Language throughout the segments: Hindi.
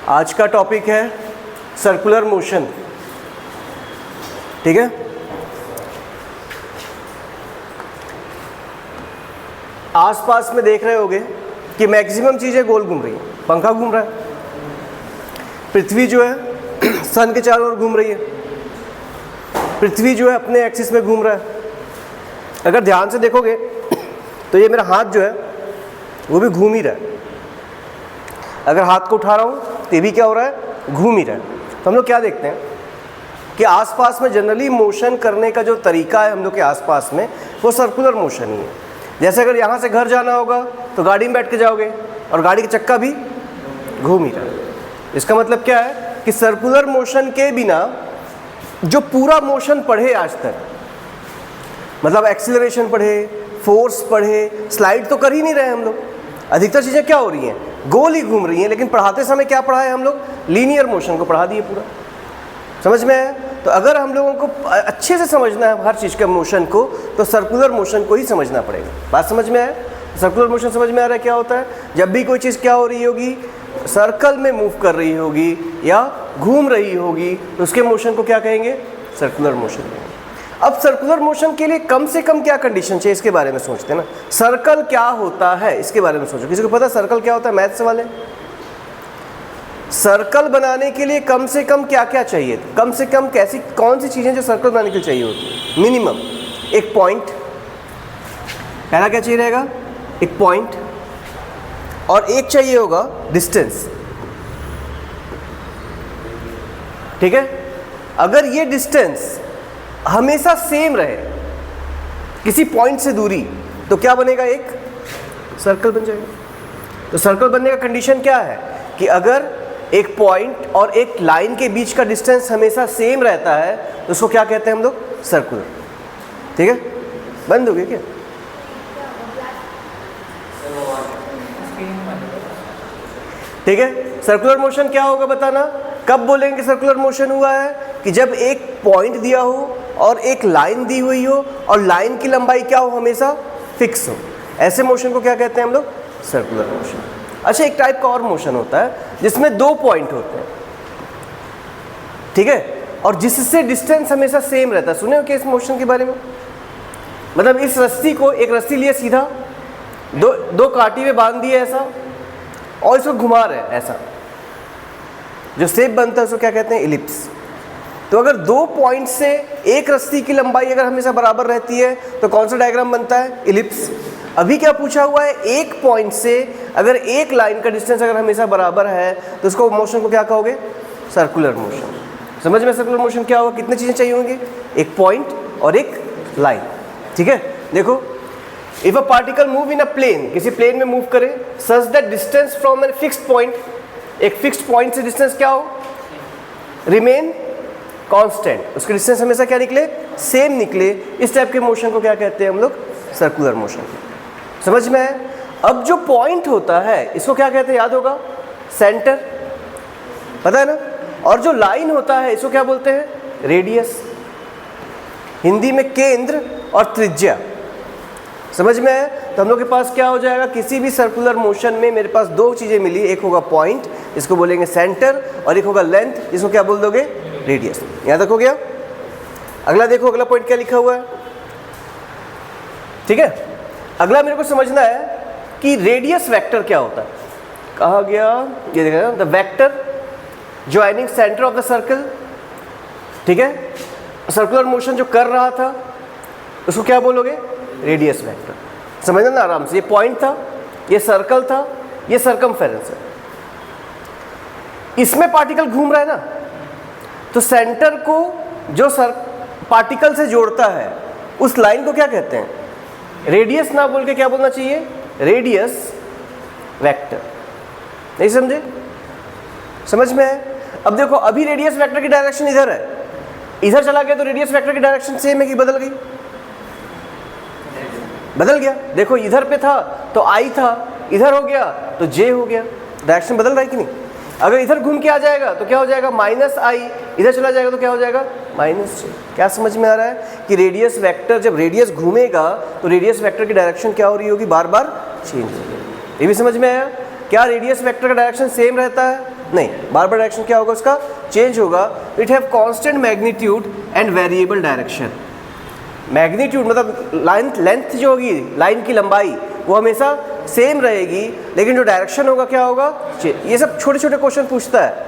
आज का टॉपिक है सर्कुलर मोशन। ठीक है, आसपास में देख रहे होगे कि मैक्सिमम चीज़ें गोल घूम रही हैं। पंखा घूम रहा है, पृथ्वी जो है सन के चारों ओर घूम रही है, पृथ्वी जो है अपने एक्सिस में घूम रहा है। अगर ध्यान से देखोगे तो ये मेरा हाथ जो है वो भी घूम ही रहा है। अगर हाथ को उठा रहा हूँ तो ये भी क्या हो रहा है, घूम ही रहा है। तो हम लोग क्या देखते हैं कि आसपास में जनरली मोशन करने का जो तरीका है हम लोग के आसपास में वो सर्कुलर मोशन ही है। जैसे अगर यहाँ से घर जाना होगा तो गाड़ी में बैठ के जाओगे और गाड़ी का चक्का भी घूम ही रहा है। इसका मतलब क्या है कि सर्कुलर मोशन के बिना जो पूरा मोशन पढ़े आज तक, मतलब एक्सीलरेशन पढ़े, फोर्स पढ़े, स्लाइड तो कर ही नहीं रहे हम लोग। अधिकतर चीज़ें क्या हो रही हैं, गोल ही घूम रही हैं। लेकिन पढ़ाते समय क्या पढ़ा है हम लोग, लीनियर मोशन को पढ़ा दिए पूरा। समझ में आया? तो अगर हम लोगों को अच्छे से समझना है हर चीज़ के मोशन को तो सर्कुलर मोशन को ही समझना पड़ेगा। बात समझ में आया? सर्कुलर मोशन समझ में आ रहा है क्या होता है? जब भी कोई चीज़ क्या हो रही होगी, सर्कल में मूव कर रही होगी या घूम रही होगी तो उसके मोशन को क्या कहेंगे, सर्कुलर मोशन कहेंगे। अब सर्कुलर मोशन के लिए कम से कम क्या कंडीशन चाहिए इसके बारे में सोचते हैं ना। सर्कल क्या होता है इसके बारे में सोचो। किसी को पता सर्कल क्या होता है? मैथ्स वाले, सर्कल बनाने के लिए कम से कम क्या क्या चाहिए, कम से कम कैसी कौन सी चीज़ें जो सर्कल बनाने के लिए चाहिए होती है? मिनिमम एक पॉइंट, पहला क्या चाहिए रहेगा, एक पॉइंट, और एक चाहिए होगा डिस्टेंस। ठीक है, अगर ये डिस्टेंस हमेशा सेम रहे किसी पॉइंट से दूरी तो क्या बनेगा, एक सर्कल बन जाएगा। तो सर्कल बनने का कंडीशन क्या है कि अगर एक पॉइंट और एक लाइन के बीच का डिस्टेंस हमेशा सेम रहता है तो उसको क्या कहते हैं हम लोग, सर्कुलर। ठीक है, बंद हो गया क्या? ठीक है, सर्कुलर मोशन क्या होगा बताना। कब बोलेंगे सर्कुलर मोशन हुआ है कि जब एक पॉइंट दिया हो और एक लाइन दी हुई हो और लाइन की लंबाई क्या हो, हमेशा फिक्स हो। ऐसे मोशन को क्या कहते हैं हम लोग, सर्कुलर मोशन। अच्छा, एक टाइप का और मोशन होता है जिसमें दो पॉइंट होते हैं, ठीक है, और जिससे डिस्टेंस हमेशा सेम रहता है। सुने हो क्या इस मोशन के बारे में? मतलब इस रस्सी को, एक रस्सी लिए सीधा, दो कांटी में बांध दिए ऐसा और इसको घुमा रहे हैं ऐसा, जो शेप बनता है उसको क्या कहते हैं, इलिप्स। तो अगर दो पॉइंट से एक रस्सी की लंबाई अगर हमेशा बराबर रहती है तो कौन सा डायग्राम बनता है, इलिप्स। अभी क्या पूछा हुआ है, एक पॉइंट से अगर एक लाइन का डिस्टेंस अगर हमेशा बराबर है तो उसको मोशन को क्या कहोगे, सर्कुलर मोशन। समझ में सर्कुलर मोशन क्या होगा, कितनी चीज़ें चाहिए होंगी, एक पॉइंट और एक लाइन। ठीक है, देखो, if a particle move in a plane, किसी प्लेन में मूव करे, such that distance from a fixed point, एक फिक्स्ड पॉइंट से डिस्टेंस क्या हो, रिमेन कांस्टेंट, उसके डिस्टेंस हमेशा क्या निकले, सेम निकले। इस टाइप के मोशन को क्या कहते हैं हम लोग, सर्कुलर मोशन। समझ में है? अब जो पॉइंट होता है इसको क्या कहते हैं, याद होगा, सेंटर, पता है ना। और जो लाइन होता है इसको क्या बोलते हैं, रेडियस। हिंदी में केंद्र और त्रिज्या। समझ में है? तो हम लोग के पास क्या हो जाएगा, किसी भी सर्कुलर मोशन में मेरे पास दो चीज़ें मिली, एक होगा पॉइंट, इसको बोलेंगे सेंटर, और एक होगा लेंथ, इसको क्या बोल दोगे, रेडियस। यहाँ तक हो गया। अगला देखो, अगला पॉइंट क्या लिखा हुआ है। ठीक है, अगला मेरे को समझना है कि रेडियस वेक्टर क्या होता है। कहा गया, ये देखा, the vector joining centre of the circle. ठीक है, सर्कुलर मोशन जो कर रहा था उसको क्या बोलोगे, रेडियस वेक्टर। समझना ना आराम से, ये पॉइंट था, ये सर्कल था, ये सर्कमफेरेंस है, इसमें पार्टिकल घूम रहा है ना, तो सेंटर को जो पार्टिकल से जोड़ता है उस लाइन को क्या कहते हैं, रेडियस ना बोल के क्या बोलना चाहिए, रेडियस वेक्टर। नहीं समझे? समझ में है? अब देखो, अभी रेडियस वेक्टर की डायरेक्शन इधर है, इधर चला गया तो रेडियस वेक्टर की डायरेक्शन सेम है कि बदल गई, बदल गया। देखो, इधर पे था तो आई था, इधर हो गया तो जे हो गया, डायरेक्शन बदल रहा है कि नहीं। अगर इधर घूम के आ जाएगा तो क्या हो जाएगा, माइनस आई, इधर चला जाएगा तो क्या हो जाएगा, माइनस जे। क्या समझ में आ रहा है कि रेडियस वेक्टर, जब रेडियस घूमेगा तो रेडियस वेक्टर की डायरेक्शन क्या हो रही होगी, बार बार चेंज होगी। ये भी समझ में आया? क्या रेडियस वेक्टर का डायरेक्शन सेम रहता है? नहीं, बार बार डायरेक्शन क्या होगा उसका, चेंज होगा। It have constant magnitude and variable direction. Magnitude मतलब लेंथ जो होगी, लाइन की लंबाई, वो हमेशा सेम रहेगी, लेकिन जो डायरेक्शन होगा क्या होगा, ये सब छोटे छोटे क्वेश्चन पूछता है।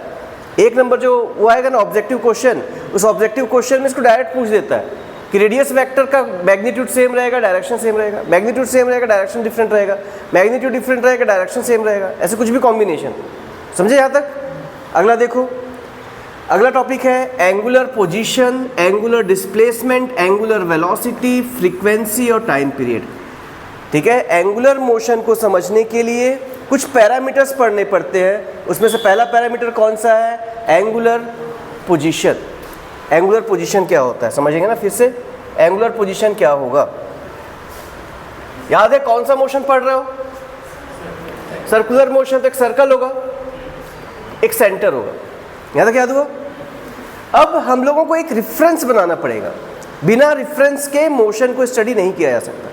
एक नंबर जो वो आएगा ना ऑब्जेक्टिव क्वेश्चन, उस ऑब्जेक्टिव क्वेश्चन में इसको डायरेक्ट पूछ देता है कि रेडियस वेक्टर का मैग्नीट्यूड सेम रहेगा, डायरेक्शन सेम रहेगा, मैग्नीट्यूड सेम रहेगा, डायरेक्शन डिफरेंट रहेगा, मैग्नीट्यूड डिफरेंट रहेगा, डायरेक्शन सेम रहेगा, ऐसे कुछ भी कॉम्बिनेशन। समझे यहाँ तक? अगला देखो, अगला टॉपिक है angular position, angular displacement, angular velocity, frequency और टाइम पीरियड। ठीक है, एंगुलर मोशन को समझने के लिए कुछ पैरामीटर्स पढ़ने पड़ते हैं। उसमें से पहला पैरामीटर कौन सा है, एंगुलर पोजीशन। एंगुलर पोजीशन क्या होता है समझेंगे ना फिर से, एंगुलर पोजीशन क्या होगा। याद है कौन सा मोशन पढ़ रहे हो, सर्कुलर मोशन। तो एक सर्कल होगा, एक सेंटर होगा, याद याद हुआ। अब हम लोगों को एक रिफरेंस बनाना पड़ेगा, बिना रिफरेंस के मोशन को स्टडी नहीं किया जा सकता,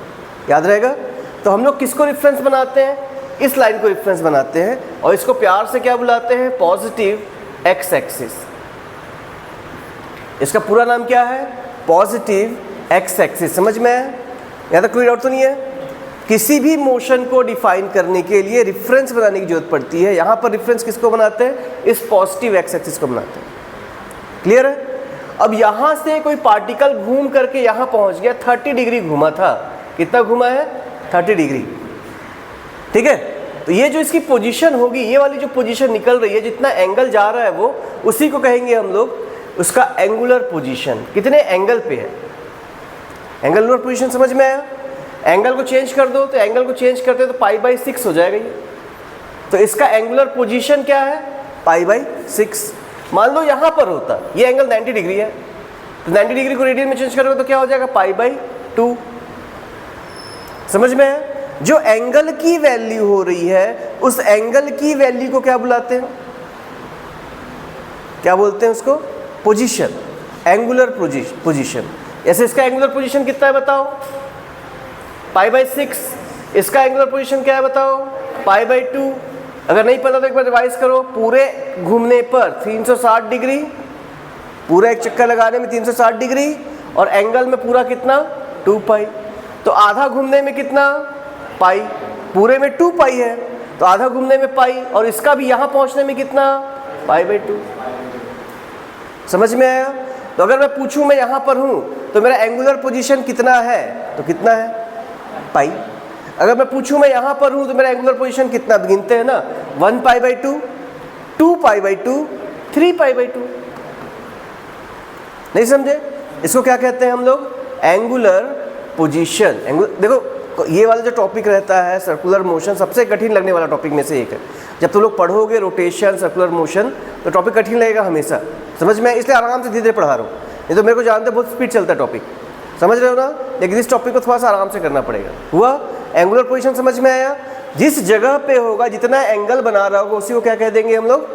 याद रहेगा। तो हम लोग किसको रिफरेंस बनाते हैं, इस लाइन को रिफरेंस बनाते हैं, और इसको प्यार से क्या बुलाते हैं, पॉजिटिव एक्स एक्सिस। इसका पूरा नाम क्या है, पॉजिटिव एक्स एक्सिस। समझ में आया? यहाँ तक कोई डाउट तो नहीं है? किसी भी मोशन को डिफाइन करने के लिए रिफरेंस बनाने की जरूरत पड़ती है। यहाँ पर रिफरेंस किसको बनाते हैं, इस पॉजिटिव एक्स एक्सिस को बनाते हैं। क्लियर है? अब यहाँ से कोई पार्टिकल घूम करके यहाँ पहुँच गया, 30 डिग्री घूमा था। कितना घूमा है, 30 डिग्री। ठीक है, तो ये जो इसकी पोजीशन होगी, ये वाली जो पोजीशन निकल रही है, जितना एंगल जा रहा है वो, उसी को कहेंगे हम लोग उसका एंगुलर पोजीशन। कितने एंगल पे है, एंगुलर पोजीशन। समझ में आया? एंगल को चेंज कर दो, तो एंगल को चेंज करते तो π/6 हो जाएगा ये। तो इसका एंगुलर पोजीशन क्या है, π/6। मान लो यहाँ पर होता, ये एंगल 90 डिग्री है, तो 90 डिग्री को रेडियन में चेंज करोगे तो क्या हो जाएगा, π/2। समझ में है? जो एंगल की वैल्यू हो रही है, उस एंगल की वैल्यू को क्या बुलाते हैं, क्या बोलते हैं उसको, पोजीशन, एंगुलर पोजीशन। ऐसे इसका एंगुलर पोजीशन कितना है बताओ, π/6। इसका एंगुलर पोजीशन क्या है बताओ, π/2। अगर नहीं पता तो एक बार रिवाइज करो। पूरे घूमने पर 360 डिग्री, पूरा एक चक्कर लगाने में 360 डिग्री, और एंगल में पूरा कितना, 2π। तो आधा घूमने में कितना, पाई, पूरे में 2π है, तो आधा घूमने में पाई, और इसका भी यहाँ पहुँचने में कितना, π/2। समझ में आया? तो अगर मैं पूछूं मैं यहाँ पर हूँ तो मेरा एंगुलर पोजीशन कितना है, तो कितना है, पाई। अगर मैं पूछूं मैं यहाँ पर हूँ तो मेरा एंगुलर पोजीशन कितना, गिनते हैं ना, 1π/2, 2π/2, 3π/2। नहीं समझे? इसको क्या कहते हैं हम लोग, एंगुलर पोजीशन। देखो ये वाला जो टॉपिक रहता है सर्कुलर मोशन, सबसे कठिन लगने वाला टॉपिक में से एक है। जब तुम लोग पढ़ोगे रोटेशन, सर्कुलर मोशन, तो टॉपिक कठिन लगेगा हमेशा। समझ में? इसलिए आराम से धीरे धीरे पढ़ा रहा हूँ, नहीं तो मेरे को जानते बहुत स्पीड चलता है टॉपिक, समझ रहे हो ना। लेकिन इस टॉपिक को थोड़ा सा आराम से करना पड़ेगा। हुआ? एंगुलर पोजीशन समझ में आया? जिस जगह पे होगा, जितना एंगल बना रहा होगा, उसी को क्या कह देंगे हम लोग,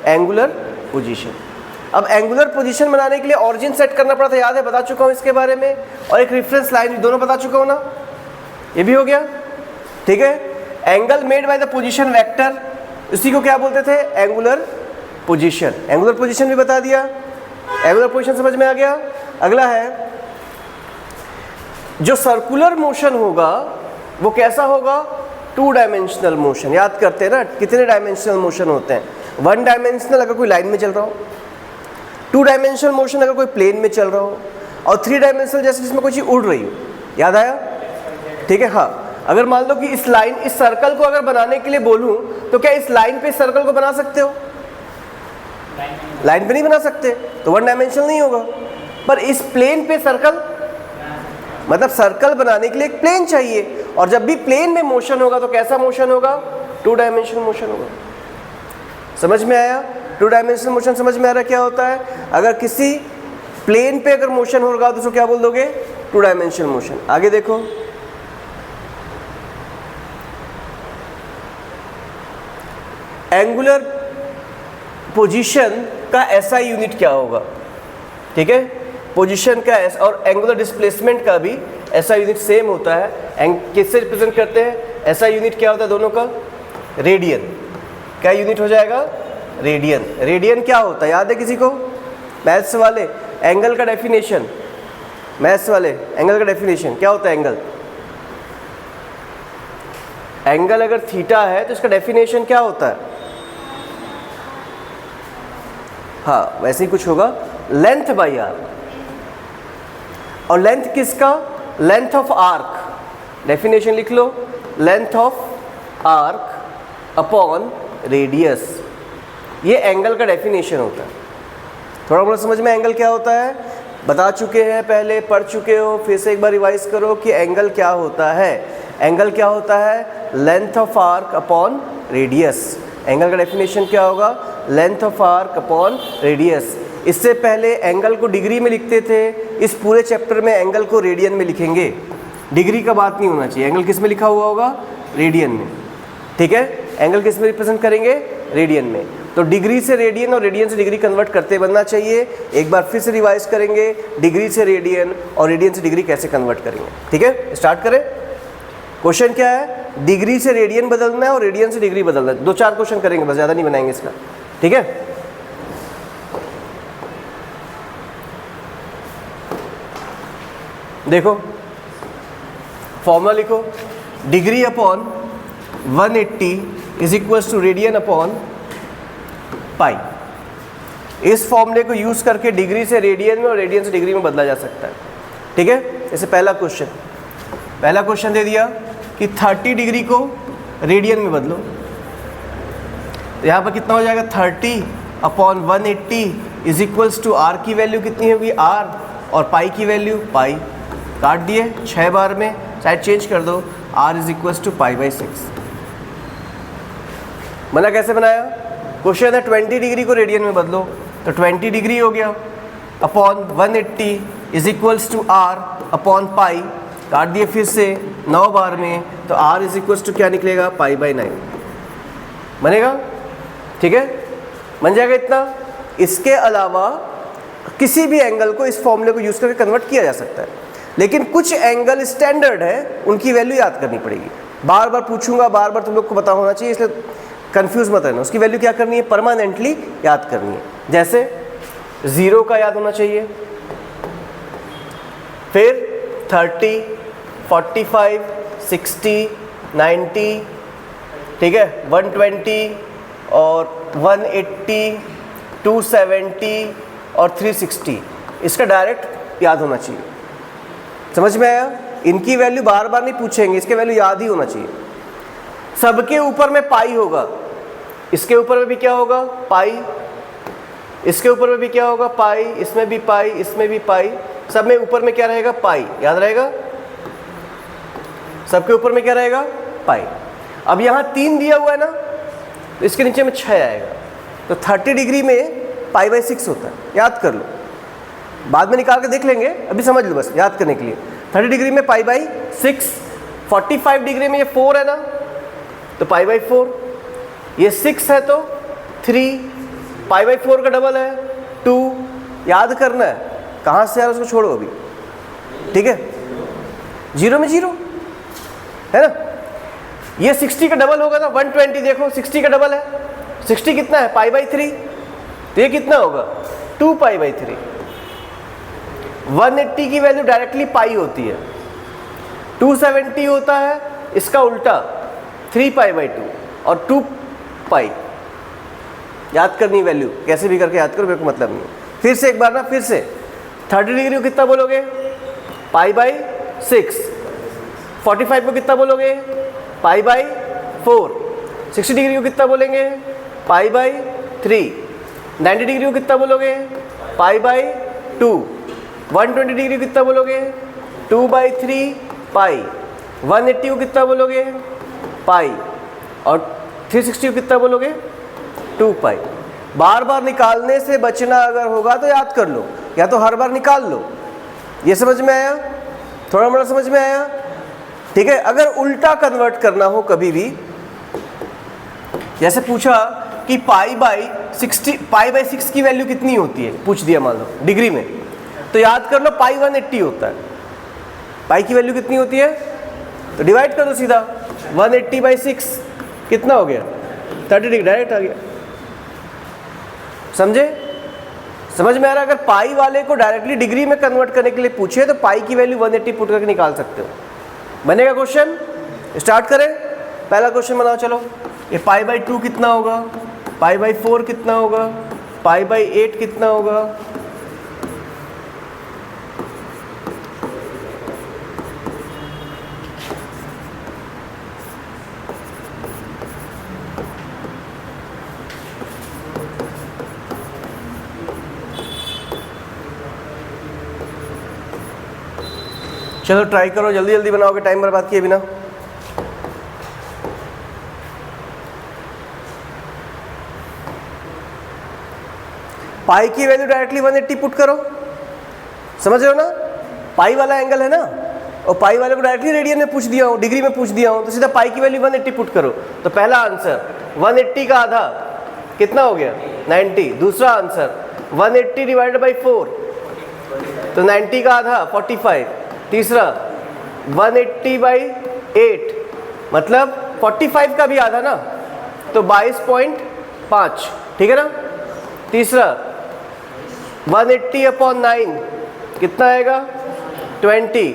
एंगुलर पोजीशन। अब एंगुलर पोजीशन बनाने के लिए ऑरिजिन सेट करना पड़ा था, याद है, बता चुका हूँ इसके बारे में, और एक रेफरेंस लाइन, दोनों बता चुका हूँ ना, ये भी हो गया। ठीक है, angle made by the position vector, इसी को क्या बोलते थे, एंगुलर पोजीशन। एंगुलर पोजीशन भी बता दिया, एंगुलर पोजीशन समझ में आ गया। अगला है, जो सर्कुलर मोशन होगा वो कैसा होगा, 2 डायमेंशनल मोशन। याद करते हैं ना, कितने डायमेंशनल मोशन होते हैं, 1 डायमेंशनल अगर कोई लाइन में चल रहा हो, 2 डायमेंशनल मोशन अगर कोई प्लेन में चल रहा हो, और 3 डायमेंशनल जैसे जिसमें कोई चीज़ उड़ रही हो। याद आया? ठीक है। हाँ, अगर मान लो कि इस लाइन, इस सर्कल को अगर बनाने के लिए बोलूं, तो क्या इस लाइन पे सर्कल को बना सकते हो, लाइन पे नहीं बना सकते, तो 1 डायमेंशनल नहीं होगा। पर इस प्लेन पे सर्कल, मतलब सर्कल बनाने के लिए एक प्लेन चाहिए, और जब भी प्लेन में मोशन होगा तो कैसा मोशन होगा, 2 डायमेंशनल मोशन होगा। समझ में आया? 2 डायमेंशनल मोशन समझ में आ रहा है क्या होता है। अगर किसी प्लेन पे अगर मोशन होगा तो उसको क्या बोल दोगे, 2 डायमेंशनल मोशन। आगे देखो, एंगुलर पोजीशन का एसआई यूनिट क्या होगा। ठीक है, पोजीशन का एस और एंगुलर डिस्प्लेसमेंट का भी एसआई यूनिट सेम होता है। किससे रिप्रेजेंट करते हैं, एसआई यूनिट क्या होता है दोनों का, रेडियन। क्या यूनिट हो जाएगा, रेडियन। रेडियन क्या होता है, याद है किसी को? मैथ्स वाले एंगल का डेफिनेशन, मैथ्स वाले एंगल का डेफिनेशन क्या होता है? एंगल, एंगल अगर थीटा है तो इसका डेफिनेशन क्या होता है? हाँ वैसे ही कुछ होगा, लेंथ बाई आर। और लेंथ किसका? Length of arc. डेफिनेशन लिख लो, length of arc upon radius. ये एंगल का डेफिनेशन होता है। थोड़ा बहुत समझ में एंगल क्या होता है? बता चुके हैं पहले, पढ़ चुके हो, फिर से एक बार रिवाइज करो कि एंगल क्या होता है। एंगल क्या होता है? Length of arc upon radius. Angle का डेफिनेशन क्या होगा? Length of arc upon radius. इससे पहले एंगल को डिग्री में लिखते थे, इस पूरे चैप्टर में एंगल को रेडियन में लिखेंगे। डिग्री का बात नहीं होना चाहिए। एंगल किस में लिखा हुआ होगा? रेडियन में। ठीक है, एंगल किस में रिप्रेजेंट करेंगे? रेडियन में। तो डिग्री से रेडियन और रेडियन से डिग्री कन्वर्ट करते बनना चाहिए। एक बार फिर से रिवाइज करेंगे, डिग्री से रेडियन और रेडियन से डिग्री कैसे कन्वर्ट करेंगे। ठीक है, स्टार्ट करें। क्वेश्चन क्या है? डिग्री से रेडियन बदलना है और रेडियन से डिग्री बदलना है। 2-4 क्वेश्चन करेंगे बस, ज़्यादा नहीं बनाएंगे इसका। ठीक है, देखो फॉर्मूला लिखो, degree upon 180 is equals to radian upon pi. इस फॉर्मूले को यूज़ करके डिग्री से रेडियन में और रेडियन से डिग्री में बदला जा सकता है। ठीक है, जैसे पहला क्वेश्चन दे दिया कि 30 डिग्री को रेडियन में बदलो। तो यहाँ पर कितना हो जाएगा? 30 upon 180 is equals to R की वैल्यू कितनी होगी? आर, और पाई की वैल्यू पाई। काट दिए 6 बार में, साइड चेंज कर दो, r is equals to pi by 6। बना कैसे बनाया? क्वेश्चन है 20 डिग्री को रेडियन में बदलो, तो 20 डिग्री हो गया upon 180 is equals to r upon pi. काट दिए फिर से 9 बार में, तो r इज इक्वल्स टू क्या निकलेगा? पाई बाई 9 बनेगा। ठीक है, बन जाएगा इतना। इसके अलावा किसी भी एंगल को इस फॉर्मूले को यूज़ करके कन्वर्ट किया जा सकता है, लेकिन कुछ एंगल स्टैंडर्ड है, उनकी वैल्यू याद करनी पड़ेगी। बार बार पूछूंगा, बार बार तुम लोग को पता होना चाहिए, इसलिए कंफ्यूज मत रहना। उसकी वैल्यू क्या करनी है? परमानेंटली याद करनी है। जैसे 0 का याद होना चाहिए, फिर 30, 45, 60, 90, ठीक है, 120 और 180, 270 और 360, इसका डायरेक्ट याद होना चाहिए। समझ में आया? इनकी वैल्यू बार बार नहीं पूछेंगे, इसके वैल्यू याद ही होना चाहिए। सबके ऊपर में पाई होगा, इसके ऊपर में भी क्या होगा? पाई, इसके ऊपर में भी क्या होगा? पाई, इसमें भी पाई, इसमें भी पाई, सब में ऊपर में क्या रहेगा? पाई। याद रहेगा? सबके ऊपर में क्या रहेगा? पाई। अब यहाँ 3 दिया हुआ है ना, तो इसके नीचे में 6 आएगा, तो 30 डिग्री में पाई बाई 6 होता है। याद कर लो, बाद में निकाल के देख लेंगे, अभी समझ लो बस याद करने के लिए। 30 डिग्री में पाई बाई 6, 45 डिग्री में ये 4 है ना, तो पाई बाई 4, ये 6 है तो 3, पाई बाई 4 का डबल है 2। याद करना है, कहाँ से यार उसको छोड़ो अभी। ठीक है, 0 में 0 है ना। ये 60 का डबल होगा ना, 120 देखो 60 का डबल है। 60 कितना है? पाई बाई 3, तो ये कितना होगा? 2 पाई बाई 3। 180 की वैल्यू डायरेक्टली पाई होती है, 270 होता है इसका उल्टा 3 पाई बाई 2 और 2 पाई। याद करनी वैल्यू, कैसे भी करके याद करो, मेरे को मतलब नहीं। फिर से एक बार ना, फिर से 30 डिग्री को कितना बोलोगे? पाई बाई 6। 45 को कितना बोलोगे? Pi by 4। 60 डिग्री को कितना बोलेंगे? Pi by 3। 90 डिग्री को कितना बोलोगे? Pi by 2। 120 डिग्री को कितना बोलोगे? 2 बाई 3 पाई। 180 को कितना बोलोगे? पाई। और 360 को कितना बोलोगे? 2 पाई। बार बार निकालने से बचना अगर होगा तो याद कर लो, या तो हर बार निकाल लो। ये समझ में आया? थोड़ा मोड़ा समझ में आया? ठीक है। अगर उल्टा कन्वर्ट करना हो कभी भी, जैसे पूछा कि पाई बाई 6 की वैल्यू कितनी होती है, पूछ दिया मान लो डिग्री में, तो याद कर लो पाई 180 होता है। पाई की वैल्यू कितनी होती है? तो डिवाइड कर दो सीधा, 180 बाई 6 कितना हो गया? 30 डिग्री, डायरेक्ट आ गया। समझे? समझ में आ रहा है? अगर पाई वाले को डायरेक्टली डिग्री में कन्वर्ट करने के लिए पूछे तो पाई की वैल्यू 180 पुट करके निकाल सकते हो। बनेगा क्वेश्चन? स्टार्ट करें। पहला क्वेश्चन बनाओ। चलो, ये पाई बाई 2 कितना होगा, पाई बाई 4 कितना होगा, पाई बाई 8 कितना होगा। चलो ट्राई करो, जल्दी जल्दी बनाओगे, टाइम बर्बाद किए बिना। पाई की वैल्यू डायरेक्टली 180 पुट करो। समझ रहे हो ना? पाई वाला एंगल है ना, और पाई वाले को डायरेक्टली रेडियन में पूछ दिया हूँ, डिग्री में पूछ दिया हूँ, तो सीधा पाई की वैल्यू 180 पुट करो। तो पहला आंसर 180 का आधा कितना हो गया, 90। दूसरा आंसर 180 डिवाइडेड बाई 4, तो 90 का आधा 45। तीसरा 180 बाई 8 मतलब 45 का भी आधा ना, तो 22.5, ठीक है ना। तीसरा 180 अपॉन 9 कितना आएगा, 20।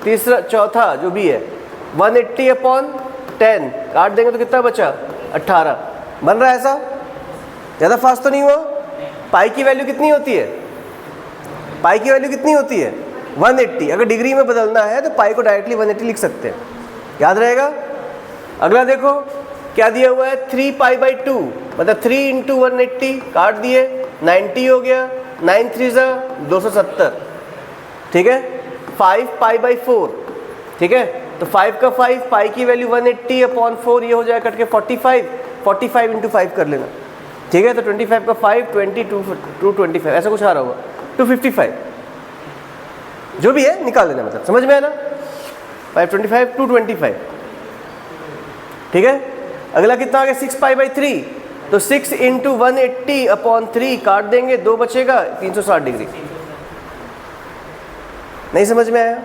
तीसरा चौथा जो भी है 180 अपॉन 10 काट देंगे तो कितना बचा, 18। बन रहा है ऐसा? ज़्यादा फास्ट तो नहीं हुआ? पाई की वैल्यू कितनी होती है, पाई की वैल्यू कितनी होती है, 180। अगर डिग्री में बदलना है तो पाई को डायरेक्टली 180 लिख सकते हैं, याद रहेगा। अगला देखो क्या दिया हुआ है, 3 पाई बाई 2 मतलब 3 इंटू 180 काट दिए, 90 हो गया, 9 3 270, ठीक है। 5 पाई बाई 4, ठीक है, तो 5 का 5, पाई की वैल्यू 180 अपॉन 4, ये हो जाए कट के 45 इंटू 5 कर लेना, ठीक है। तो 25 का 5, 20 225 ऐसा कुछ आ रहा होगा, 255 जो भी है निकाल लेना, मतलब समझ में है ना। 525 225, ठीक है। अगला कितना आ गया, 6 पाई बाई 3, तो 6 इंटू 180 अपॉन 3 काट देंगे, 2 बचेगा, 360 डिग्री। नहीं समझ में आया?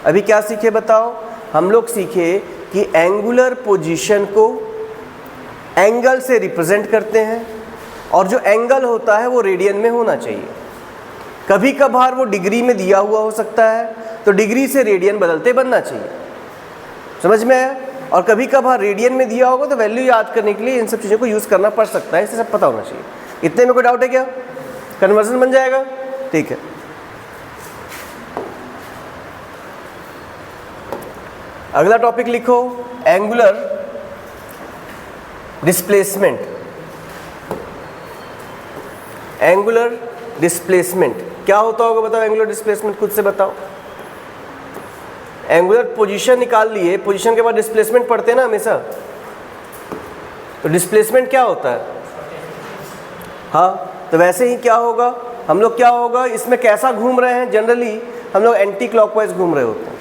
अभी क्या सीखे बताओ? हम लोग सीखे कि एंगुलर पोजीशन को एंगल से रिप्रेजेंट करते हैं, और जो एंगल होता है वो रेडियन में होना चाहिए। कभी कभार वो डिग्री में दिया हुआ हो सकता है, तो डिग्री से रेडियन बदलते बनना चाहिए। समझ में आया? और कभी कभार रेडियन में दिया होगा तो वैल्यू याद करने के लिए इन सब चीज़ों को यूज़ करना पड़ सकता है, इसे सब पता होना चाहिए। इतने में कोई डाउट है क्या? कन्वर्जन बन जाएगा, ठीक है। अगला टॉपिक लिखो, एंगुलर डिस्प्लेसमेंट। एंगुलर डिस्प्लेसमेंट क्या होता होगा बताओ? एंगुलर डिस्प्लेसमेंट खुद से बताओ। एंगुलर पोजीशन निकाल लिए, पोजीशन के बाद डिस्प्लेसमेंट पढ़ते हैं ना हमेशा, तो डिस्प्लेसमेंट क्या होता है? हाँ, तो वैसे ही क्या होगा, हम लोग क्या होगा, इसमें कैसा घूम रहे हैं, जनरली हम लोग एंटी क्लॉकवाइज घूम रहे होते हैं,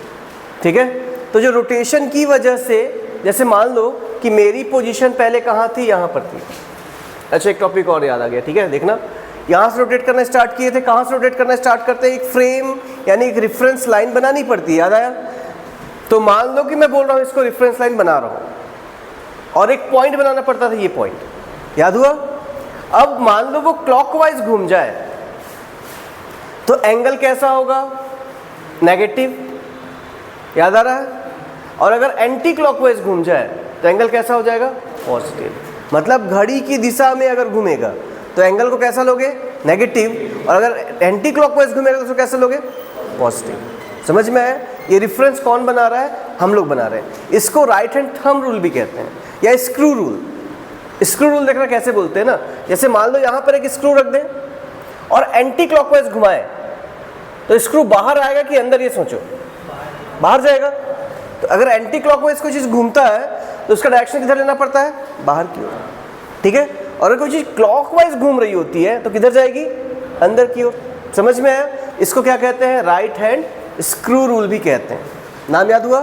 ठीक है। तो जो रोटेशन की वजह से, जैसे मान लो कि मेरी पोजीशन पहले कहाँ थी, यहाँ पर थी। अच्छा, एक टॉपिक और याद आ गया, ठीक है, देखना। यहाँ से रोटेट करना स्टार्ट किए थे, कहाँ से रोटेट करना स्टार्ट करते हैं, एक फ्रेम यानी एक रेफरेंस लाइन बनानी पड़ती है, याद आया। तो मान लो कि मैं बोल रहा हूँ इसको रेफरेंस लाइन बना रहा हूँ, और एक पॉइंट बनाना पड़ता था, ये पॉइंट, याद हुआ। अब मान लो वो क्लॉकवाइज घूम जाए तो एंगल कैसा होगा, नेगेटिव, याद आ रहा है। और अगर एंटी क्लॉकवाइज घूम जाए तो एंगल कैसा हो जाएगा, पॉजिटिव। मतलब घड़ी की दिशा में अगर घूमेगा तो एंगल को कैसा लोगे, नेगेटिव, और अगर एंटी क्लॉकवाइज घूमेगा तो उसको कैसे लोगे, पॉजिटिव। समझ में आया? ये रेफरेंस कौन बना रहा है, हम लोग बना रहे हैं। इसको राइट हैंड थंब रूल भी कहते हैं, या स्क्रू रूल। स्क्रू रूल देखना कैसे बोलते हैं ना, जैसे मान लो यहाँ पर एक स्क्रू रख दें और एंटी क्लॉकवाइज घुमाएं, तो स्क्रू बाहर आएगा कि अंदर, ये सोचो, बाहर जाएगा। तो अगर एंटी क्लॉकवाइज कोई चीज़ घूमता है तो उसका डायरेक्शन किधर लेना पड़ता है, बाहर की ओर, ठीक है। और अगर कोई चीज़ क्लॉकवाइज घूम रही होती है तो किधर जाएगी, अंदर की ओर। समझ में आया? इसको क्या कहते हैं, राइट हैंड स्क्रू रूल भी कहते हैं। नाम याद हुआ,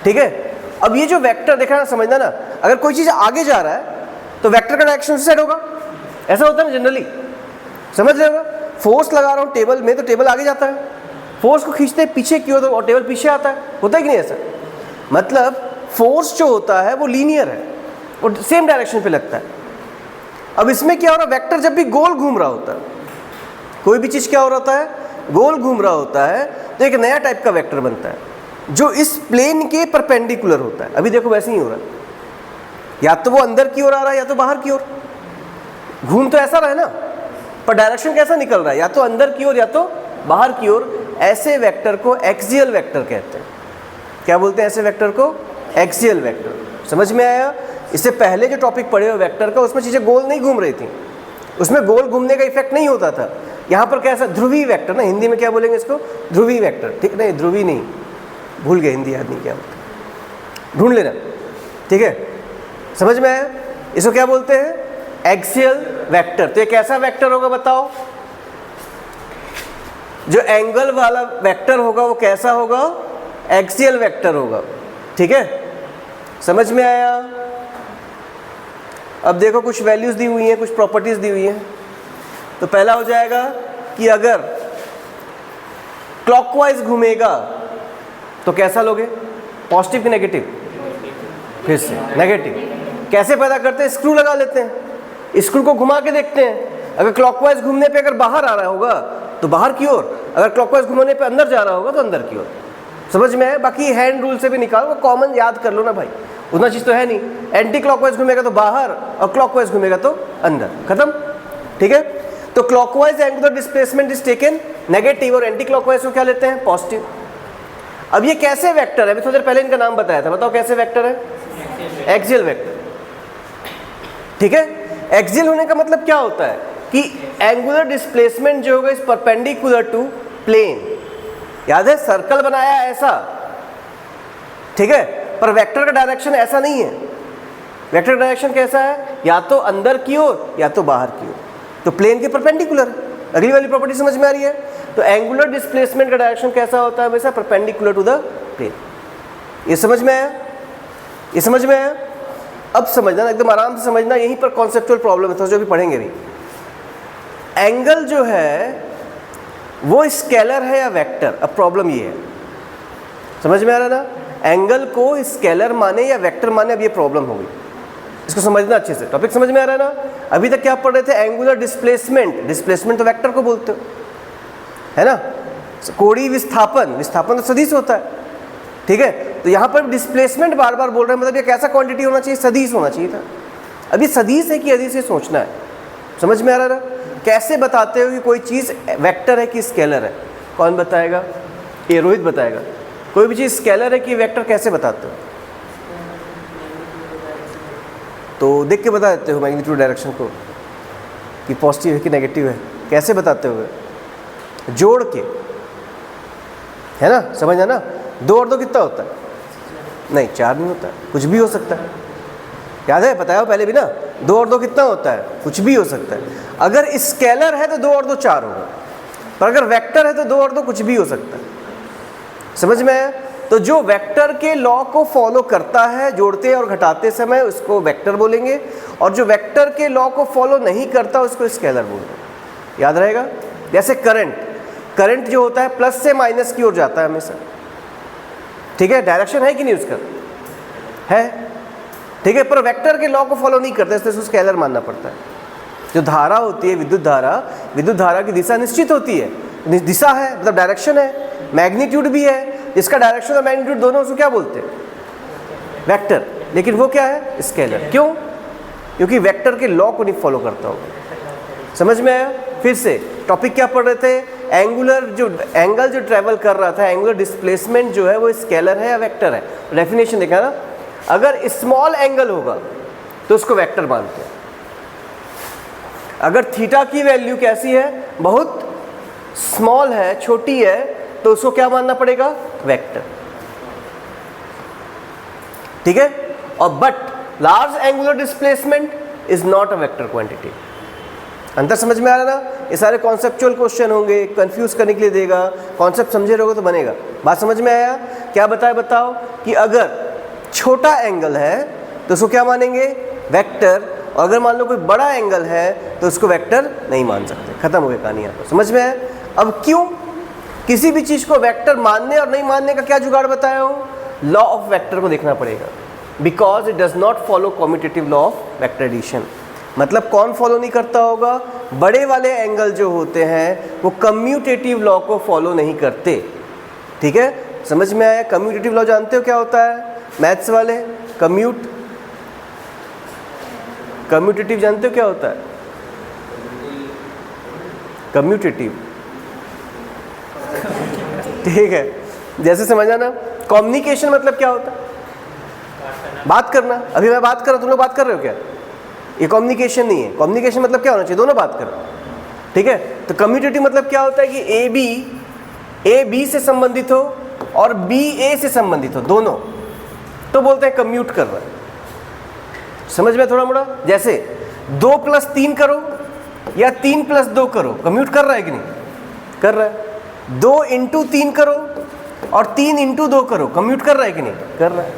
ठीक है। अब ये जो वेक्टर देखा ना, समझना ना, अगर कोई चीज़ आगे जा रहा है तो वेक्टर का डायरेक्शन उस साइड होगा, ऐसा होता है ना जनरली, समझ रहे हो। फोर्स लगा रहा हूँ टेबल में तो टेबल आगे जाता है, फोर्स को खींचते पीछे की ओर तो टेबल पीछे आता है, होता है कि नहीं ऐसा। मतलब फोर्स जो होता है वो लीनियर है, वो सेम डायरेक्शन पे लगता है। अब इसमें क्या हो रहा है, वेक्टर जब भी गोल घूम रहा होता है, कोई भी चीज क्या हो रहा है, गोल घूम रहा होता है, तो एक नया टाइप का वेक्टर बनता है जो इस प्लेन के परपेंडिकुलर होता है। अभी देखो वैसे ही हो रहा है, या तो वो अंदर की ओर आ रहा है या तो बाहर की ओर। घूम तो ऐसा रहा है ना, पर डायरेक्शन कैसा निकल रहा है, या तो अंदर की ओर या तो बाहर की ओर। ऐसे वेक्टर को एक्सियल वेक्टर कहते हैं। क्या बोलते हैं ऐसे वेक्टर को? Axial vector. समझ में आया? इससे पहले जो टॉपिक पढ़े हो वेक्टर का, उसमें चीज़ें गोल नहीं घूम रही थी, उसमें गोल घूमने का इफेक्ट नहीं होता था। यहाँ पर कैसा ध्रुवी वेक्टर ना, हिंदी में क्या बोलेंगे इसको? ध्रुवी वेक्टर। ठीक नहीं, ध्रुवी नहीं, भूल गए हिंदी याद नहीं क्या बोलते, ढूंढ लेना। ठीक है, समझ में आया? इसको क्या बोलते हैं? Axial vector. तो ये कैसा वेक्टर होगा बताओ? जो एंगल वाला वेक्टर होगा वो कैसा होगा? एक्सियल वेक्टर होगा। ठीक है, समझ में आया? अब देखो कुछ वैल्यूज दी हुई हैं, कुछ प्रॉपर्टीज दी हुई हैं। तो पहला हो जाएगा कि अगर क्लॉकवाइज घूमेगा तो कैसा लोगे? पॉजिटिव कि नेगेटिव? फिर से नेगेटिव। कैसे पैदा करते हैं? स्क्रू लगा लेते हैं, स्क्रू को घुमा के देखते हैं। अगर क्लॉकवाइज घूमने पे अगर बाहर आ रहा होगा तो बाहर की ओर, अगर क्लॉकवाइज घुमाने पे अंदर जा रहा होगा तो अंदर की ओर। समझ में है? बाकी हैंड रूल से भी निकालो, कॉमन याद कर लो ना भाई, उतना चीज़ तो है नहीं। एंटी क्लॉकवाइज घूमेगा तो बाहर और क्लॉकवाइज घूमेगा तो अंदर, खत्म। ठीक है, तो clockwise angular displacement is taken negative और एंटी क्लॉकवाइज को क्या लेते हैं? पॉजिटिव। अब ये कैसे वेक्टर है? अभी थोड़ी देर पहले इनका नाम बताया था, बताओ कैसे वेक्टर है? Axial vector. ठीक है, एक्सियल होने का मतलब क्या होता है कि एंगुलर डिस्प्लेसमेंट जो होगा इस परपेंडिकुलर टू प्लेन। याद है सर्कल बनाया ऐसा, ठीक है, पर वेक्टर का डायरेक्शन ऐसा नहीं है। वेक्टर का डायरेक्शन कैसा है? या तो अंदर की ओर या तो बाहर की ओर। तो प्लेन के परपेंडिकुलर। अगली वाली प्रॉपर्टी समझ में आ रही है? तो एंगुलर डिस्प्लेसमेंट का डायरेक्शन कैसा होता है? हमेशा परपेंडिकुलर टू द प्लेन। ये समझ में आया? ये समझ में आया? अब समझना, एकदम आराम से समझना, यहीं पर कॉन्सेप्चुअल प्रॉब्लम है, तो जो भी पढ़ेंगे भी। एंगल जो है वो स्केलर है या वेक्टर? अब प्रॉब्लम ये है, समझ में आ रहा है ना? एंगल को स्केलर माने या वेक्टर माने, अब ये प्रॉब्लम हो गई। इसको समझना अच्छे से, टॉपिक समझ में आ रहा है ना? अभी तक क्या पढ़ रहे थे? Angular displacement. डिस्प्लेसमेंट तो वेक्टर को बोलते हो, है ना? कोणीय विस्थापन, विस्थापन तो सदिश होता है। ठीक है, तो यहाँ पर डिस्प्लेसमेंट बार बार बोल रहे हैं, मतलब ये कैसा क्वांटिटी होना चाहिए? सदिश होना चाहिए था। अब ये सदिश है कि अदिश है सोचना है। समझ में आ रहा है ना? कैसे बताते हो कि कोई चीज़ वेक्टर है कि स्केलर है? कौन बताएगा? ये रोहित बताएगा। कोई भी चीज़ स्केलर है कि वेक्टर कैसे बताते हो? तो देख के बता देते हो मैग्नीट्यूड डायरेक्शन को कि पॉजिटिव है कि नेगेटिव है, कैसे बताते हो? जोड़ के, है ना? समझना ना? 2 और 2 कितना होता है? नहीं, 4 नहीं होता, कुछ भी हो सकता है। याद है? बताया पहले भी ना, 2 और 2 कितना होता है? कुछ भी हो सकता है। अगर स्केलर है तो 2 और 2 4 होगा, पर अगर वेक्टर है तो 2 और 2 कुछ भी हो सकता है। समझ में आया? तो जो वेक्टर के लॉ को फॉलो करता है जोड़ते और घटाते समय, उसको वेक्टर बोलेंगे, और जो वेक्टर के लॉ को फॉलो नहीं करता उसको स्केलर बोलेंगे। याद रहेगा? जैसे करंट, करंट जो होता है प्लस से माइनस की ओर जाता है हमेशा। ठीक है, डायरेक्शन है कि नहीं उसका? है। ठीक है, पर वेक्टर के लॉ को फॉलो नहीं करते, इसलिए उसको स्केलर मानना पड़ता है। जो धारा होती है, विद्युत धारा की दिशा निश्चित होती है। दिशा है मतलब डायरेक्शन है, मैग्नीट्यूड भी है। इसका डायरेक्शन और मैग्नीट्यूड दोनों उसको क्या बोलते हैं? वेक्टर। लेकिन वो क्या है? स्केलर। क्यों? क्योंकि वेक्टर के लॉ को नहीं फॉलो करता होगा। समझ में आया? फिर से टॉपिक क्या पढ़ रहे थे? एंगल जो ट्रेवल कर रहा था, एंगुलर डिस्प्लेसमेंट जो है वो स्केलर है या वेक्टर है? डेफिनेशन देखा ना? अगर स्मॉल एंगल होगा तो उसको वेक्टर मानते हैं। अगर थीटा की वैल्यू कैसी है? बहुत स्मॉल है, छोटी है, तो उसको क्या मानना पड़ेगा? वेक्टर। ठीक है, और but large angular displacement is not a vector quantity. अंतर समझ में आ रहा ना? ये सारे कॉन्सेप्चुअल क्वेश्चन होंगे, कंफ्यूज करने के लिए देगा। कॉन्सेप्ट समझे रहोगे तो बनेगा। बात समझ में आया? क्या बताओ कि अगर छोटा एंगल है तो उसको क्या मानेंगे? वेक्टर। और अगर मान लो कोई बड़ा एंगल है तो उसको वेक्टर नहीं मान सकते। खत्म हो गई कहानी यहाँ पर। समझ में आया? अब क्यों किसी भी चीज़ को वेक्टर मानने और नहीं मानने का क्या जुगाड़ बताया हूँ? लॉ ऑफ वेक्टर को देखना पड़ेगा, because it does not follow commutative law of vector addition. मतलब कौन फॉलो नहीं करता होगा? बड़े वाले एंगल जो होते हैं वो कम्यूटेटिव लॉ को फॉलो नहीं करते। ठीक है, समझ में आया? कम्यूटेटिव लॉ जानते हो क्या होता है मैथ्स वाले? कम्यूटेटिव जानते हो क्या होता है? कम्यूटेटिव, ठीक है, जैसे समझना ना, कम्युनिकेशन मतलब क्या होता है? बात करना। अभी मैं बात कर रहा हूं, तुम लोग बात कर रहे हो क्या? ये कम्युनिकेशन नहीं है। कम्युनिकेशन मतलब क्या होना चाहिए? दोनों बात करो। ठीक है, तो कम्यूटेटिव मतलब क्या होता है कि ए बी से संबंधित हो और बी ए से संबंधित हो, दोनों, तो बोलते हैं कम्यूट कर रहा है। समझ में थोड़ा मोड़ा? जैसे 2 + 3 करो या 3 + 2 करो, कम्यूट कर रहा है कि नहीं? कर रहा है। 2 × 3 करो और 3 × 2 करो, कम्यूट कर रहा है कि नहीं? कर रहा है।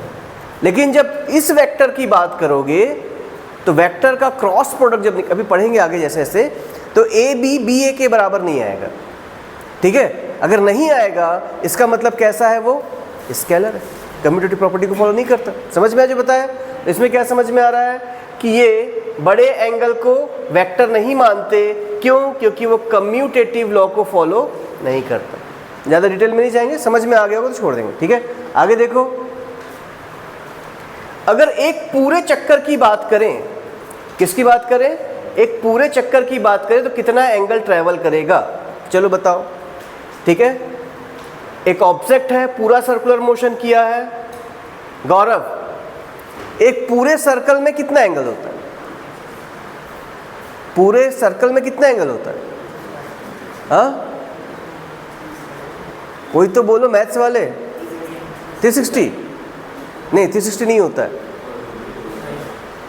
लेकिन जब इस वेक्टर की बात करोगे तो वेक्टर का क्रॉस प्रोडक्ट जब अभी पढ़ेंगे आगे जैसे जैसे, तो ए बी ए के बराबर नहीं आएगा। ठीक है, अगर नहीं आएगा इसका मतलब कैसा है? वो स्केलर है, कम्यूटेटिव प्रॉपर्टी को फॉलो नहीं करता। समझ में आ जो बताया? इसमें क्या समझ में आ रहा है कि ये बड़े एंगल को वेक्टर नहीं मानते। क्यों? क्योंकि वो कम्यूटेटिव लॉ को फॉलो नहीं करता। ज़्यादा डिटेल में नहीं जाएंगे, समझ में आ गया होगा तो छोड़ देंगे। ठीक है, आगे देखो, अगर एक पूरे चक्कर की बात करें, किसकी बात करें? एक पूरे चक्कर की बात करें तो कितना एंगल ट्रेवल करेगा? चलो बताओ। ठीक है, एक ऑब्जेक्ट है, पूरा सर्कुलर मोशन किया है। गौरव, एक पूरे सर्कल में कितना एंगल होता है? पूरे सर्कल में कितना एंगल होता है? हाँ, कोई तो बोलो मैथ्स वाले। 360? नहीं, 360 नहीं होता है,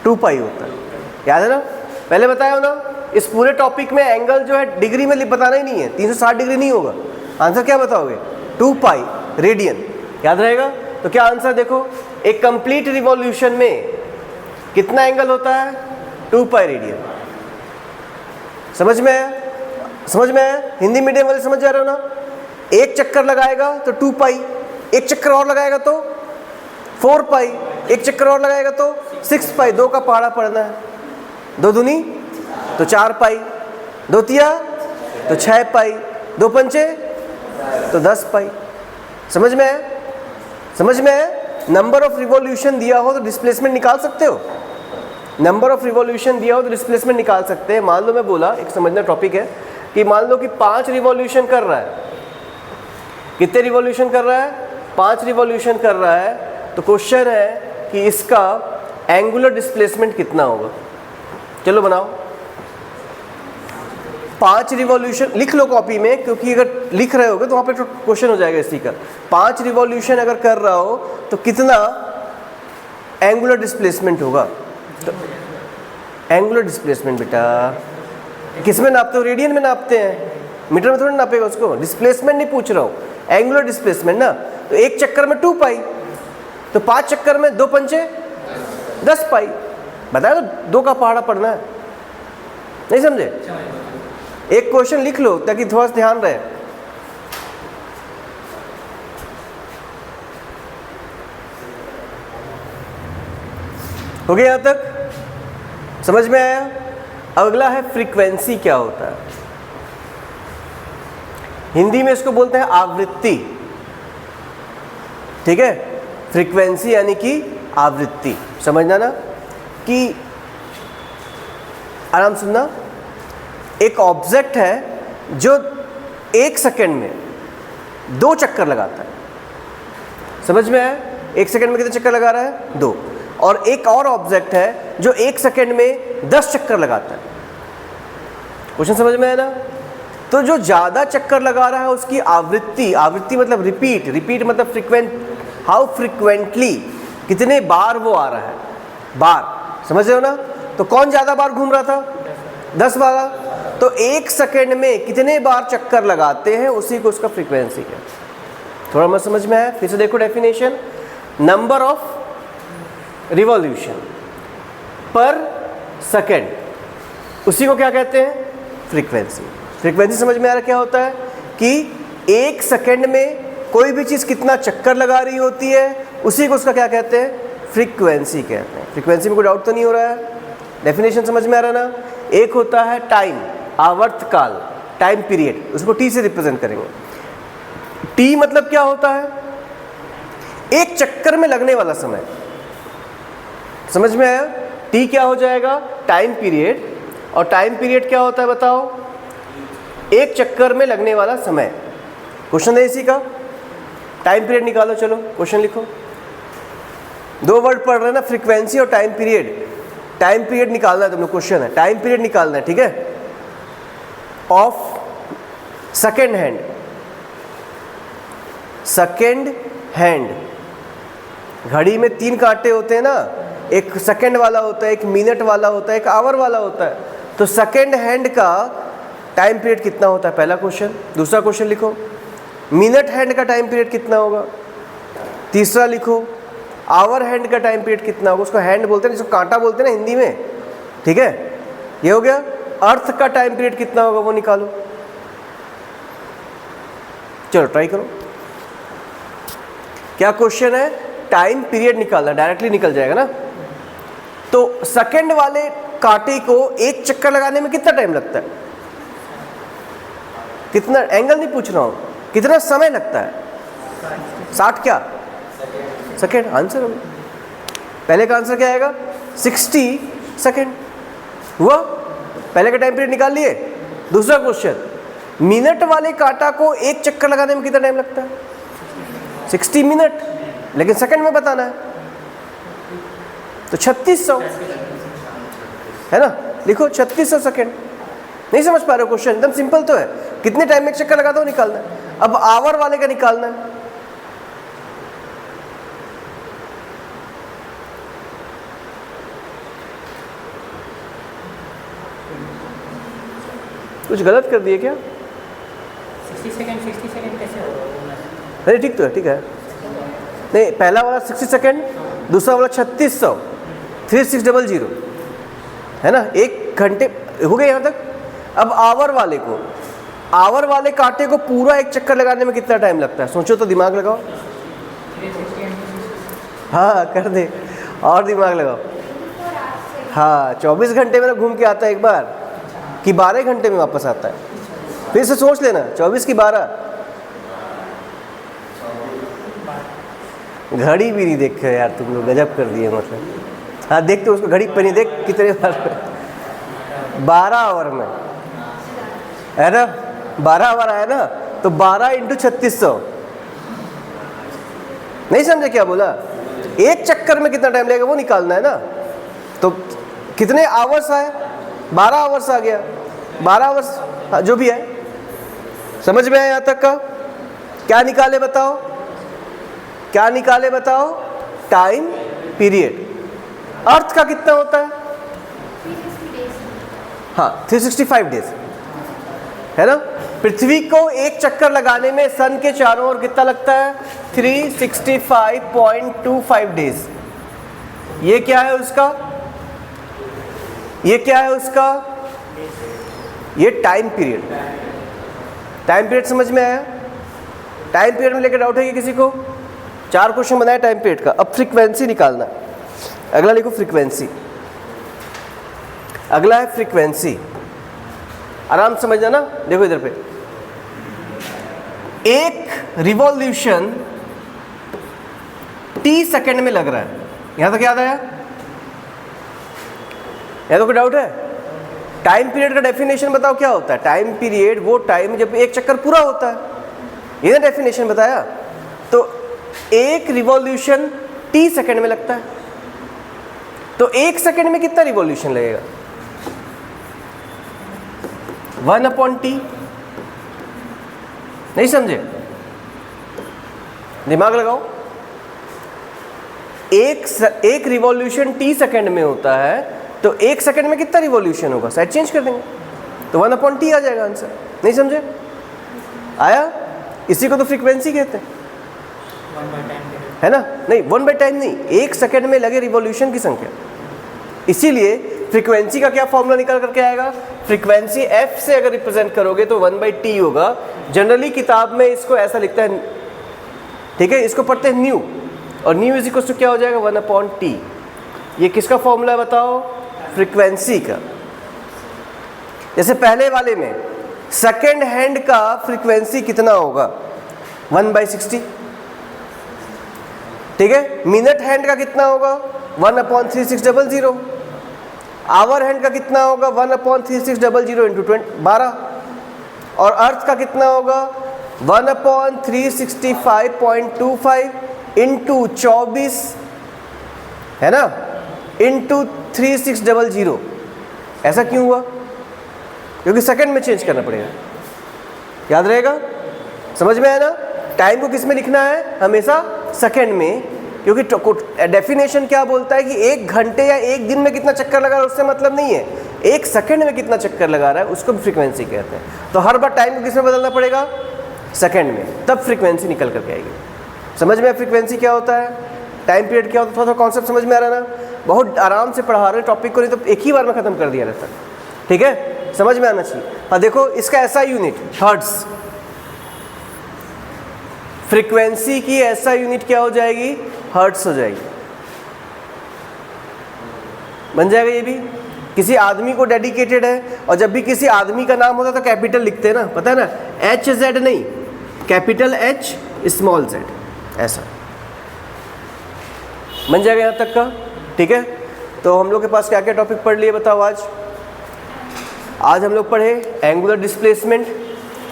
2 पाई होता है। याद है ना? पहले बताया हो ना, इस पूरे टॉपिक में एंगल जो है डिग्री में बताना ही नहीं है, 360 डिग्री नहीं होगा। आंसर क्या बताओगे? 2 पाई रेडियन। याद रहेगा? तो क्या आंसर देखो, एक कंप्लीट रिवॉल्यूशन में कितना एंगल होता है? 2 पाई रेडियन। समझ में आया? समझ में आया? हिंदी मीडियम वाले समझ जा रहे हो ना? एक चक्कर लगाएगा तो 2 पाई, एक चक्कर और लगाएगा तो 4 पाई, एक चक्कर और लगाएगा तो 6 पाई। 2 का पहाड़ा पड़ना है, 2 दूनी तो 4 पाई, 2 तिया तो 6 पाई, 2 पंचे तो 10 पाई। समझ में है? समझ में है? नंबर ऑफ रिवॉल्यूशन दिया हो तो डिस्प्लेसमेंट निकाल सकते हो। नंबर ऑफ रिवॉल्यूशन दिया हो तो डिस्प्लेसमेंट निकाल सकते हैं। मान लो, मैं बोला एक समझना टॉपिक है कि मान लो कि 5 रिवॉल्यूशन कर रहा है। कितने रिवॉल्यूशन कर रहा है? 5 रिवॉल्यूशन कर रहा है। तो क्वेश्चन है कि इसका एंगुलर डिस्प्लेसमेंट कितना होगा? चलो बनाओ। 5 रिवॉल्यूशन लिख लो कॉपी में, क्योंकि अगर लिख रहे होगे तो वहाँ पे क्वेश्चन हो जाएगा इसी का। 5 रिवॉल्यूशन अगर कर रहा हो तो कितना एंगुलर डिस्प्लेसमेंट होगा? तो एंगुलर डिस्प्लेसमेंट बेटा किस में नापते हो? रेडियन में नापते हैं, मीटर में थोड़ी नापेगा उसको। डिस्प्लेसमेंट नहीं पूछ रहा हूँ, एंगुलर डिस्प्लेसमेंट ना। तो एक चक्कर में 2 पाई, तो 5 चक्कर में 2 पंचे 10 पाई। बताया तो 2 का पहाड़ा पड़ना है। नहीं समझे? एक क्वेश्चन लिख लो ताकि थोड़ा सा ध्यान रहे। हो गया? यहां तक समझ में आया? अगला है फ्रीक्वेंसी। क्या होता है? हिंदी में इसको बोलते हैं आवृत्ति। ठीक है, फ्रीक्वेंसी यानी कि आवृत्ति। समझना ना कि आराम सुनना, एक ऑब्जेक्ट है जो 1 सेकंड में 2 चक्कर लगाता है। समझ में आया? 1 सेकंड में कितने चक्कर लगा रहा है? 2। और एक और ऑब्जेक्ट है जो 1 सेकंड में 10 चक्कर लगाता है। क्वेश्चन समझ में आया ना? तो जो ज़्यादा चक्कर लगा रहा है उसकी आवृत्ति, आवृत्ति मतलब रिपीट, रिपीट मतलब फ्रीक्वेंट, हाउ फ्रीक्वेंटली, कितने बार वो आ रहा है, बार। समझ रहे हो ना? तो कौन ज़्यादा बार घूम रहा था? 10 वाला। तो 1 सेकंड में कितने बार चक्कर लगाते हैं, उसी को उसका फ्रीक्वेंसी है। थोड़ा मत समझ में आया? फिर से देखो डेफिनेशन, नंबर ऑफ रिवॉल्यूशन पर सेकंड, उसी को क्या कहते हैं? फ्रीक्वेंसी। फ्रीक्वेंसी समझ में आ रहा क्या होता है कि 1 सेकंड में कोई भी चीज़ कितना चक्कर लगा रही होती है, उसी को उसका क्या कहते हैं? फ्रीक्वेंसी कहते हैं। फ्रीक्वेंसी में कोई डाउट तो नहीं हो रहा है? डेफिनेशन समझ में आ रहा है ना? एक होता है टाइम, आवर्तकाल, टाइम पीरियड, उसको टी से रिप्रेजेंट करेंगे। टी मतलब क्या होता है? एक चक्कर में लगने वाला समय। समझ में आया? टी क्या हो जाएगा? Time period. और टाइम पीरियड क्या होता है बताओ? एक चक्कर में लगने वाला समय। क्वेश्चन है इसी का, टाइम पीरियड निकालो। चलो क्वेश्चन लिखो। दो वर्ड पढ़ रहे हैं ना, फ्रीक्वेंसी और टाइम पीरियड। टाइम पीरियड निकालना है तुम लोग, क्वेश्चन है टाइम पीरियड निकालना है, ठीक है? Of second hand, second hand. घड़ी में 3 कांटे होते हैं ना, एक सेकेंड वाला होता है, एक मिनट वाला होता है, एक आवर वाला होता है। तो सेकेंड हैंड का टाइम पीरियड कितना होता है? पहला क्वेश्चन। दूसरा क्वेश्चन लिखो, मिनट हैंड का टाइम पीरियड कितना होगा? तीसरा लिखो, आवर हैंड का टाइम पीरियड कितना होगा? उसको हैंड बोलते हैं, जिसको कांटा बोलते हैं ना हिंदी में, ठीक है? ये हो गया। अर्थ का टाइम पीरियड कितना होगा वो निकालो। चलो ट्राई करो। क्या क्वेश्चन है? टाइम पीरियड निकालना, डायरेक्टली निकल जाएगा ना। तो सेकंड वाले कांटे को एक चक्कर लगाने में कितना टाइम लगता है? कितना, एंगल नहीं पूछ रहा हूं, कितना समय लगता है? 60 क्या सेकेंड? आंसर होगा। पहले का आंसर क्या आएगा? 60 सेकेंड हुआ। पहले का टाइम पीरियड निकाल लिए। दूसरा क्वेश्चन, मिनट वाले कांटा को एक चक्कर लगाने में कितना टाइम लगता है? 60 मिनट, लेकिन सेकंड में बताना है, तो 3600 है ना। लिखो 3600 सेकंड। नहीं समझ पा रहे हो क्वेश्चन? एकदम सिंपल तो है, कितने टाइम में एक चक्कर लगाता हूँ निकालना है। अब आवर वाले का निकालना है। कुछ गलत कर दिए क्या? 60 सेकंड कैसे होगा? नहीं ठीक तो है, ठीक है। नहीं, पहला वाला 60 सेकंड, दूसरा वाला 3600, 3600 है ना। 1 घंटे हो गए यहाँ तक। अब आवर वाले को, आवर वाले कांटे को पूरा एक चक्कर लगाने में कितना टाइम लगता है? सोचो तो, दिमाग लगाओ। हाँ कर दे, और दिमाग लगाओ। हाँ 24 घंटे में घूम के आता है एक बार, कि 12 घंटे में वापस आता है? फिर से सोच लेना, 24 की 12। घड़ी भी नहीं देखे यार तुम लोग, गजब कर दिए मतलब। हाँ देखते उसको, घड़ी पर नहीं देख कितने बार 12 आवर में है ना, 12 आवर आया ना, तो 12 × 3600। नहीं समझे क्या बोला? एक चक्कर में कितना टाइम लगेगा वो निकालना है ना। तो कितने आवर्स आए? 12 आवर्स आ गया। 12 आवर्स, हाँ जो भी है। समझ में आया यहाँ तक का? क्या निकाले बताओ? क्या निकाले बताओ? Time period. अर्थ का कितना होता है? हाँ 365 डेज है ना। पृथ्वी को एक चक्कर लगाने में सन के चारों ओर कितना लगता है? 365.25 डेज। ये क्या है उसका? ये क्या है उसका? ये टाइम पीरियड। टाइम पीरियड समझ में आया? टाइम पीरियड में लेकर डाउट है कि किसी को? 4 क्वेश्चन बनाए टाइम पीरियड का। अब फ्रीक्वेंसी निकालना। अगला लिखो फ्रीक्वेंसी। अगला है फ्रीक्वेंसी। आराम समझना ना, देखो इधर पे। एक रिवॉल्यूशन t सेकंड में लग रहा है। यहां तक याद आया? यहां तो कोई डाउट है? टाइम पीरियड का डेफिनेशन बताओ क्या होता है? टाइम पीरियड वो टाइम जब एक चक्कर पूरा होता है, ये डेफिनेशन बताया। तो एक रिवॉल्यूशन t सेकंड में लगता है, तो 1 सेकंड में कितना रिवॉल्यूशन लगेगा? 1/t। नहीं समझे? दिमाग लगाओ। एक रिवॉल्यूशन t सेकंड में होता है, तो 1 सेकंड में कितना रिवॉल्यूशन होगा? साइड चेंज कर देंगे तो 1/t आ जाएगा आंसर। नहीं समझे? आया? इसी को तो फ्रीक्वेंसी कहते हैं, है ना। नहीं 1/टाइम नहीं, 1 सेकंड में लगे रिवॉल्यूशन की संख्या। इसीलिए फ्रीक्वेंसी का क्या फॉर्मूला निकल करके आएगा? फ्रीक्वेंसी f से अगर रिप्रेजेंट करोगे तो 1/t होगा। जनरली किताब में इसको ऐसा लिखता है, ठीक है। इसको पढ़ते हैं न्यू, और न्यू इज इक्वल टू क्या हो जाएगा? 1/t। ये किसका फॉर्मूला है बताओ? फ्रीक्वेंसी का। जैसे पहले वाले में सेकेंड हैंड का फ्रीक्वेंसी कितना होगा 1/60, ठीक है। मिनट हैंड का कितना होगा 1/3600। आवर हैंड का कितना होगा 1/3600 इंटू 12। और अर्थ का कितना होगा 1/365.25 इंटू 24, है ना, इंटू 3600। ऐसा क्यों हुआ? क्योंकि सेकंड में चेंज करना पड़ेगा। याद रहेगा? समझ में आया ना? टाइम को किस में लिखना है? हमेशा सेकंड में, क्योंकि डेफिनेशन क्या बोलता है कि 1 घंटे या 1 दिन में कितना चक्कर लगा रहा है उससे मतलब नहीं है, 1 सेकंड में कितना चक्कर लगा रहा है उसको भी फ्रीक्वेंसी कहते हैं। तो हर बार टाइम को किस में बदलना पड़ेगा? सेकंड में, तब फ्रीक्वेंसी निकल करके आएगी। समझ में? फ्रीक्वेंसी क्या होता है, टाइम पीरियड क्या होता है, थोड़ा कॉन्सेप्ट समझ में आ रहा है ना? बहुत आराम से पढ़ा रहे हैं टॉपिक को, नहीं तो एक ही बार में ख़त्म कर दिया रहता, ठीक है। समझ में आना चाहिए। हाँ देखो, इसका ऐसा यूनिट हर्ट्ज, फ्रीक्वेंसी की ऐसा यूनिट क्या हो जाएगी? हर्ट्ज हो जाएगी। बन जाएगा ये भी। किसी आदमी को डेडिकेटेड है, और जब भी किसी आदमी का नाम होता है तो कैपिटल लिखते हैं ना, पता है ना, HZ नहीं, कैपिटल H स्मॉल z, ऐसा बन जाएगा यहाँ तक का, ठीक है। तो हम लोग के पास क्या क्या टॉपिक पढ़ लिए बताओ आज? आज हम लोग पढ़े एंगुलर डिस्प्लेसमेंट।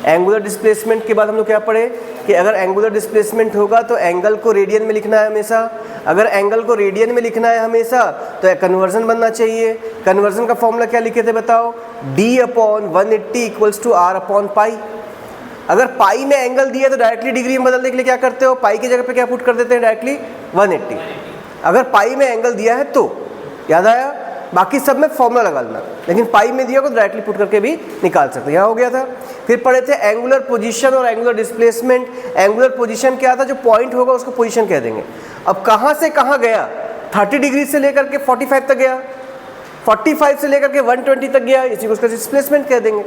एंगुलर डिस्प्लेसमेंट के बाद हम लोग क्या पढ़े कि अगर एंगुलर डिस्प्लेसमेंट होगा तो एंगल को रेडियन में लिखना है हमेशा। अगर एंगल को रेडियन में लिखना है हमेशा तो कन्वर्जन बनना चाहिए। कन्वर्जन का फॉर्मूला क्या लिखे थे बताओ? D/180 = R/π। अगर पाई में एंगल दिया तो डायरेक्टली डिग्री में बदलने के लिए क्या करते हो? पाई की जगह पे क्या पुट कर देते हैं? डायरेक्टली 180। अगर पाई में एंगल दिया है तो, याद आया? बाकी सब में फॉर्मूला लगा लेना, लेकिन पाई में दिया को डायरेक्टली पुट करके भी निकाल सकते हैं। यहाँ हो गया था। फिर पढ़े थे एंगुलर पोजीशन और एंगुलर डिस्प्लेसमेंट। एंगुलर पोजीशन क्या था? जो पॉइंट होगा उसको पोजीशन कह देंगे। अब कहाँ से कहाँ गया? 30 डिग्री से लेकर के 45 तक गया, 45 से लेकर के 120 तक गया, इसी को उसका डिस्प्लेसमेंट कह देंगे।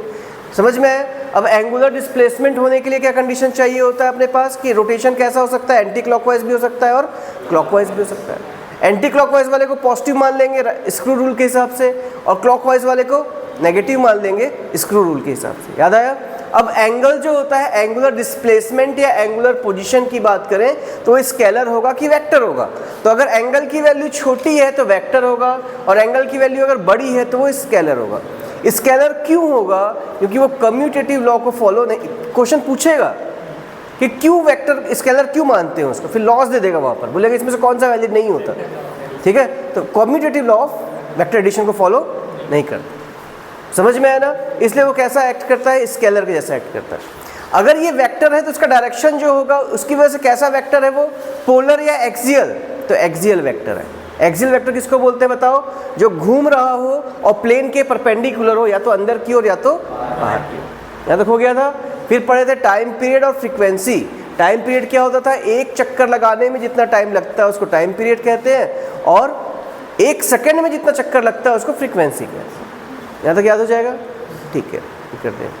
समझ में आया? अब एंगुलर डिस्प्लेसमेंट होने के लिए क्या कंडीशन चाहिए होता है अपने पास कि रोटेशन कैसा हो सकता है? एंटी क्लॉकवाइज भी हो सकता है और क्लॉकवाइज भी हो सकता है। एंटी क्लॉकवाइज वाले को पॉजिटिव मान लेंगे स्क्रू रूल के हिसाब से, और क्लॉकवाइज वाले को नेगेटिव मान लेंगे स्क्रू रूल के हिसाब से। याद आया? अब एंगल जो होता है, एंगुलर डिस्प्लेसमेंट या एंगुलर पोजीशन की बात करें तो वो स्केलर होगा कि वेक्टर होगा? तो अगर एंगल की वैल्यू छोटी है तो वेक्टर होगा, और एंगल की वैल्यू अगर बड़ी है तो वो स्केलर होगा। स्केलर क्यों होगा? क्योंकि वो कम्यूटेटिव लॉ को फॉलो नहीं। क्वेश्चन पूछेगा कि क्यों वेक्टर स्केलर क्यों मानते हैं उसको, फिर लॉस दे देगा वहाँ पर, बोलेगा इसमें से कौन सा वैलिड नहीं होता, ठीक है। तो commutative law of vector addition को फॉलो नहीं करता। समझ में आया ना? इसलिए वो कैसा एक्ट करता है? स्केलर के जैसा एक्ट करता है। अगर ये वेक्टर है तो उसका डायरेक्शन जो होगा उसकी वजह से कैसा वेक्टर है वो? पोलर या एक्सियल? तो एक्सियल वेक्टर है। एक्सियल वेक्टर किसको बोलते हैं बताओ? जो घूम रहा हो और प्लेन के परपेंडिकुलर हो, या तो अंदर की ओर या तो बाहर की ओर। यहाँ तक हो गया था। फिर पढ़े थे टाइम पीरियड और फ्रीक्वेंसी। टाइम पीरियड क्या होता था? एक चक्कर लगाने में जितना टाइम लगता है उसको टाइम पीरियड कहते हैं, और 1 सेकंड में जितना चक्कर लगता है उसको फ्रीक्वेंसी कहते हैं। यहाँ तक याद हो जाएगा? ठीक है, करते हैं।